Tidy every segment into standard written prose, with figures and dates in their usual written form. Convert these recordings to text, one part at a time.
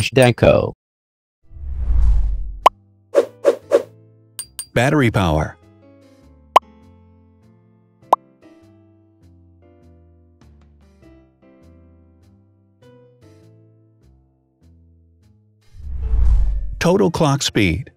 Zhdanko. Battery power. Total clock speed.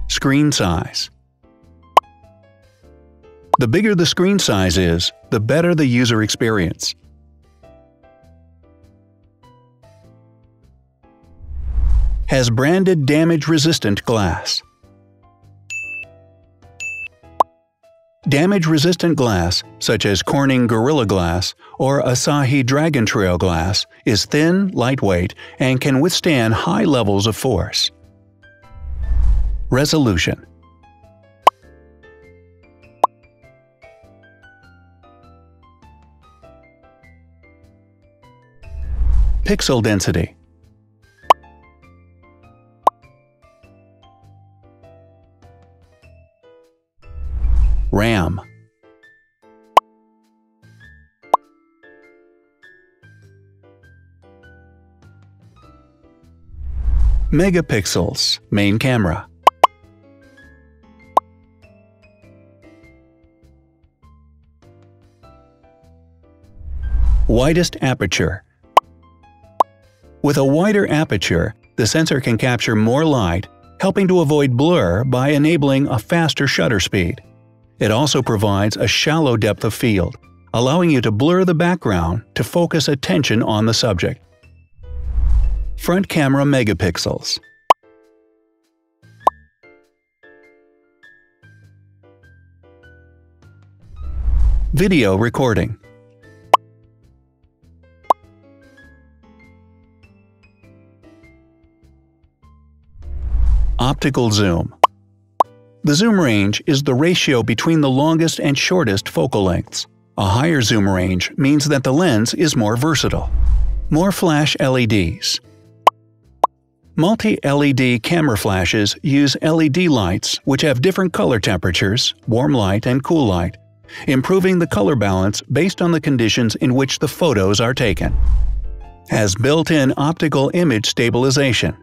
Screen size. The bigger the screen size is, the better the user experience. Has branded damage-resistant glass. Damage-resistant glass, such as Corning Gorilla Glass or Asahi Dragon Trail Glass, is thin, lightweight, and can withstand high levels of force. Resolution. Pixel density. RAM. Megapixels, main camera. Widest aperture. With a wider aperture, the sensor can capture more light, helping to avoid blur by enabling a faster shutter speed. It also provides a shallow depth of field, allowing you to blur the background to focus attention on the subject. Front camera megapixels. Video recording. Optical zoom. The zoom range is the ratio between the longest and shortest focal lengths. A higher zoom range means that the lens is more versatile. More flash LEDs. Multi-LED camera flashes use LED lights which have different color temperatures, warm light and cool light, improving the color balance based on the conditions in which the photos are taken. Has built-in optical image stabilization.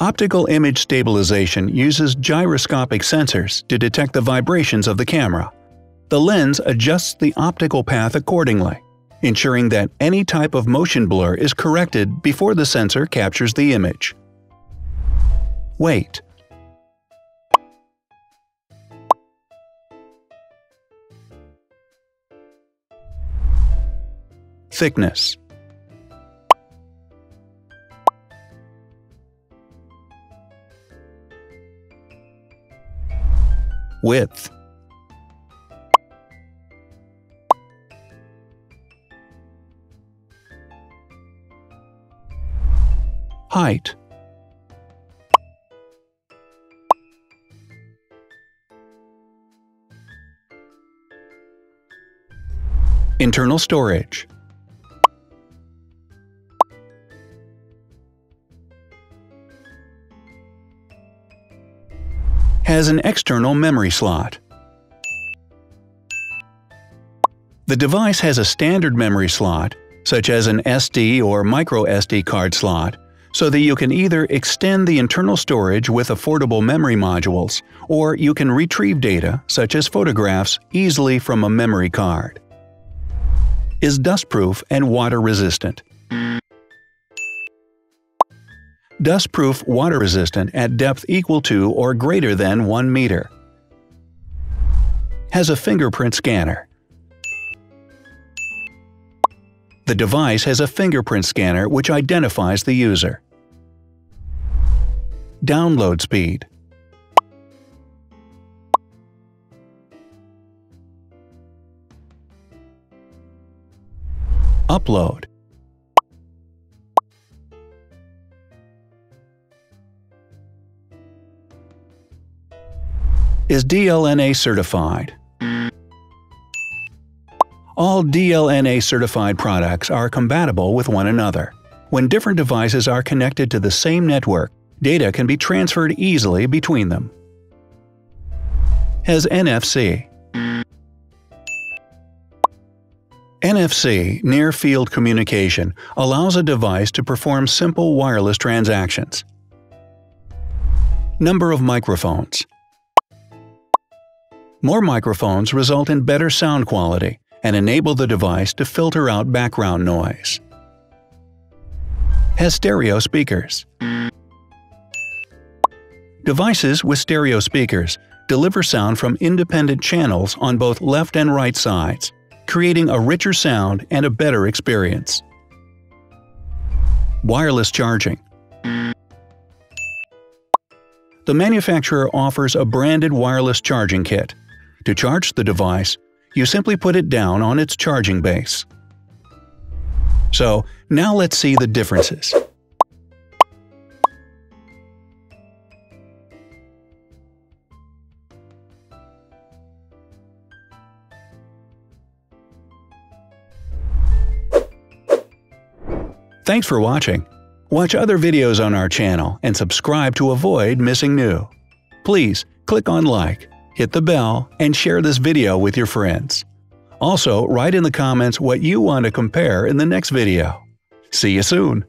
Optical image stabilization uses gyroscopic sensors to detect the vibrations of the camera. The lens adjusts the optical path accordingly, ensuring that any type of motion blur is corrected before the sensor captures the image. Weight. Thickness. Width. Height. Internal storage. Has an external memory slot. The device has a standard memory slot, such as an SD or micro SD card slot, so that you can either extend the internal storage with affordable memory modules, or you can retrieve data, such as photographs, easily from a memory card. Is dustproof and water-resistant. Dustproof water-resistant at depth equal to or greater than 1 meter. Has a fingerprint scanner. The device has a fingerprint scanner which identifies the user. Download speed. Upload. Is DLNA certified. All DLNA certified products are compatible with one another. When different devices are connected to the same network, data can be transferred easily between them. Has NFC. NFC, near-field communication, allows a device to perform simple wireless transactions. Number of microphones. More microphones result in better sound quality and enable the device to filter out background noise. Has stereo speakers. Devices with stereo speakers deliver sound from independent channels on both left and right sides, creating a richer sound and a better experience. Wireless charging. The manufacturer offers a branded wireless charging kit. To charge the device, you simply put it down on its charging base. So, now let's see the differences. Thanks for watching. Watch other videos on our channel and subscribe to avoid missing new. Please click on like, hit the bell, and share this video with your friends. Also, write in the comments what you want to compare in the next video. See you soon!